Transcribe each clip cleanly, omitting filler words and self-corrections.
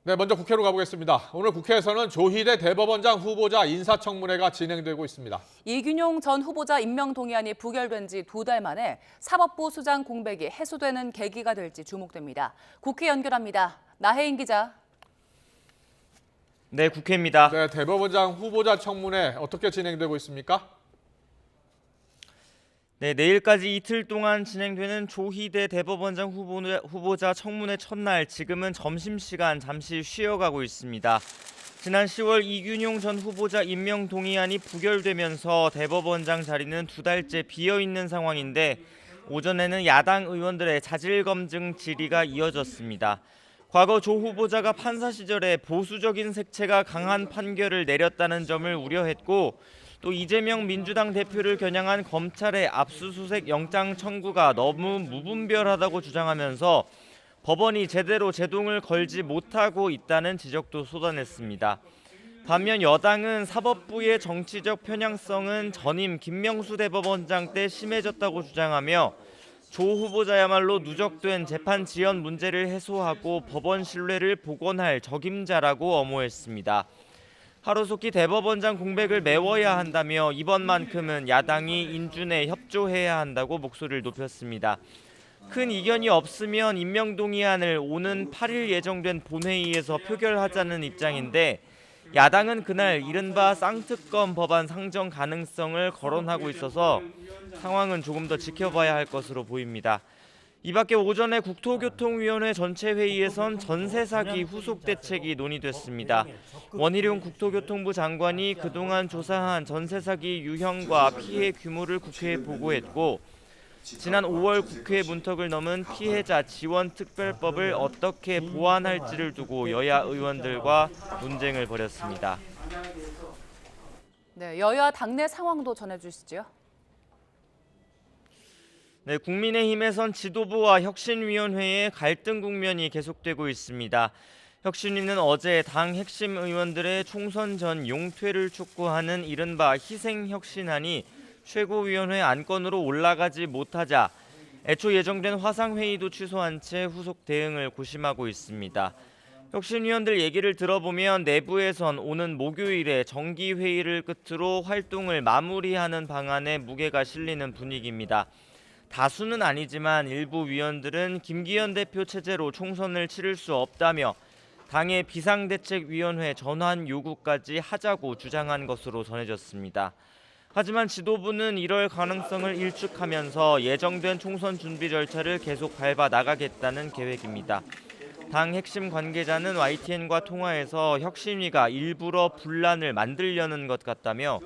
네, 먼저 국회로 가보겠습니다. 오늘 국회에서는 조희대 대법원장 후보자 인사청문회가 진행되고 있습니다. 이균용 전 후보자 임명 동의안이 부결된 지 2달 만에 사법부 수장 공백이 해소되는 계기가 될지 주목됩니다. 국회 연결합니다. 나혜인 기자. 네, 국회입니다. 네, 대법원장 후보자 청문회 어떻게 진행되고 있습니까? 네, 내일까지 이틀 동안 진행되는 조희대 대법원장 후보자 청문회 첫날, 지금은 점심시간 잠시 쉬어가고 있습니다. 지난 10월 이균용 전 후보자 임명 동의안이 부결되면서 대법원장 자리는 2달째 비어있는 상황인데, 오전에는 야당 의원들의 자질검증 질의가 이어졌습니다. 과거 조 후보자가 판사 시절에 보수적인 색채가 강한 판결을 내렸다는 점을 우려했고, 또 이재명 민주당 대표를 겨냥한 검찰의 압수수색 영장 청구가 너무 무분별하다고 주장하면서 법원이 제대로 제동을 걸지 못하고 있다는 지적도 쏟아냈습니다. 반면 여당은 사법부의 정치적 편향성은 전임 김명수 대법원장 때 심해졌다고 주장하며 조 후보자야말로 누적된 재판 지연 문제를 해소하고 법원 신뢰를 복원할 적임자라고 엄호했습니다. 하루속히 대법원장 공백을 메워야 한다며 이번만큼은 야당이 인준에 협조해야 한다고 목소리를 높였습니다. 큰 이견이 없으면 임명동의안을 오는 8일 예정된 본회의에서 표결하자는 입장인데, 야당은 그날 이른바 쌍특검 법안 상정 가능성을 거론하고 있어서 상황은 조금 더 지켜봐야 할 것으로 보입니다. 이 밖에 오전에 국토교통위원회 전체 회의에선 전세 사기 후속 대책이 논의됐습니다. 원희룡 국토교통부 장관이 그동안 조사한 전세 사기 유형과 피해 규모를 국회에 보고했고, 지난 5월 국회 문턱을 넘은 피해자 지원 특별법을 어떻게 보완할지를 두고 여야 의원들과 논쟁을 벌였습니다. 네, 여야 당내 상황도 전해주시죠. 네, 국민의힘에선 지도부와 혁신위원회의 갈등 국면이 계속되고 있습니다. 혁신위는 어제 당 핵심 의원들의 총선 전 용퇴를 촉구하는 이른바 희생혁신안이 최고위원회 안건으로 올라가지 못하자 애초 예정된 화상회의도 취소한 채 후속 대응을 고심하고 있습니다. 혁신위원들 얘기를 들어보면 내부에선 오는 목요일에 정기회의를 끝으로 활동을 마무리하는 방안에 무게가 실리는 분위기입니다. 다수는 아니지만 일부 위원들은 김기현 대표 체제로 총선을 치를 수 없다며 당의 비상대책위원회 전환 요구까지 하자고 주장한 것으로 전해졌습니다. 하지만 지도부는 이럴 가능성을 일축하면서 예정된 총선 준비 절차를 계속 밟아 나가겠다는 계획입니다. 당 핵심 관계자는 YTN과 통화에서 혁신위가 일부러 분란을 만들려는 것 같다며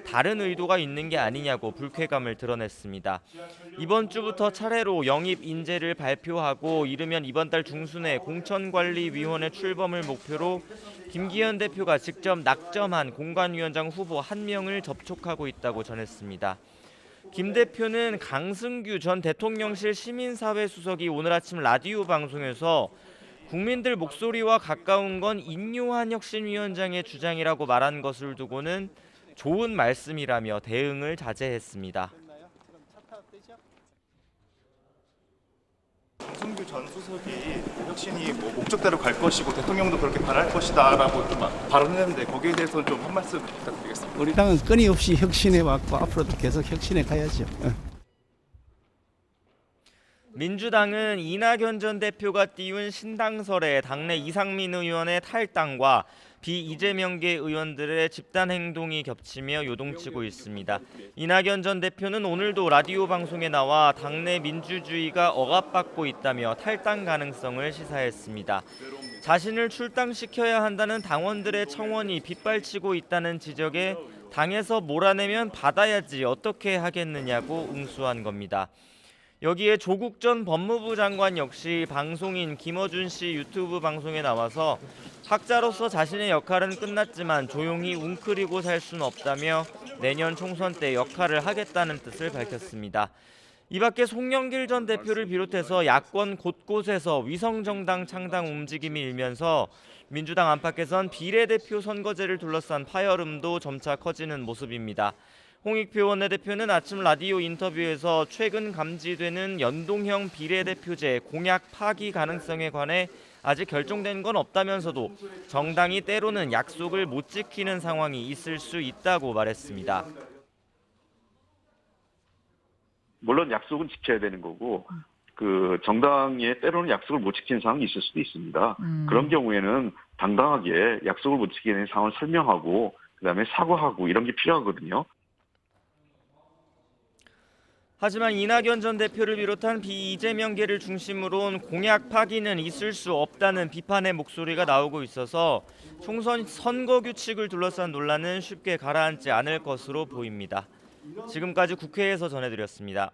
다른 의도가 있는 게 아니냐고 불쾌감을 드러냈습니다. 이번 주부터 차례로 영입 인재를 발표하고 이르면 이번 달 중순에 공천관리위원회 출범을 목표로 김기현 대표가 직접 낙점한 공관위원장 후보 1명을 접촉하고 있다고 전했습니다. 김 대표는 강승규 전 대통령실 시민사회 수석이 오늘 아침 라디오 방송에서 국민들 목소리와 가까운 건 인요한 혁신위원장의 주장이라고 말한 것을 두고는 좋은 말씀이라며 대응을 자제했습니다. 강승규 전 수석이 혁신이 목적대로 갈 것이고 대통령도 그렇게 바랄 것이다라고 좀 발언했는데, 거기에 대해서는 좀 한 말씀 부탁드리겠습니다. 우리 당은 끊임없이 혁신해 왔고 앞으로도 계속 혁신해 가야죠. 민주당은 이낙연 전 대표가 띄운 신당설에 당내 이상민 의원의 탈당과 비이재명계 의원들의 집단 행동이 겹치며 요동치고 있습니다. 이낙연 전 대표는 오늘도 라디오 방송에 나와 당내 민주주의가 억압받고 있다며 탈당 가능성을 시사했습니다. 자신을 출당시켜야 한다는 당원들의 청원이 빗발치고 있다는 지적에 당에서 몰아내면 받아야지 어떻게 하겠느냐고 응수한 겁니다. 여기에 조국 전 법무부 장관 역시 방송인 김어준 씨 유튜브 방송에 나와서 학자로서 자신의 역할은 끝났지만 조용히 웅크리고 살 수는 없다며 내년 총선 때 역할을 하겠다는 뜻을 밝혔습니다. 이 밖에 송영길 전 대표를 비롯해서 야권 곳곳에서 위성정당 창당 움직임이 일면서 민주당 안팎에선 비례대표 선거제를 둘러싼 파열음도 점차 커지는 모습입니다. 홍익표 원내대표는 아침 라디오 인터뷰에서 최근 감지되는 연동형 비례대표제 공약 파기 가능성에 관해 아직 결정된 건 없다면서도 정당이 때로는 약속을 못 지키는 상황이 있을 수 있다고 말했습니다. 물론 약속은 지켜야 되는 거고 그 정당에 때로는 약속을 못 지키는 상황이 있을 수도 있습니다. 그런 경우에는 당당하게 약속을 못 지키는 상황을 설명하고 그다음에 사과하고 이런 게 필요하거든요. 하지만 이낙연 전 대표를 비롯한 비이재명계를 중심으로 온 공약 파기는 있을 수 없다는 비판의 목소리가 나오고 있어서 총선 선거 규칙을 둘러싼 논란은 쉽게 가라앉지 않을 것으로 보입니다. 지금까지 국회에서 전해드렸습니다.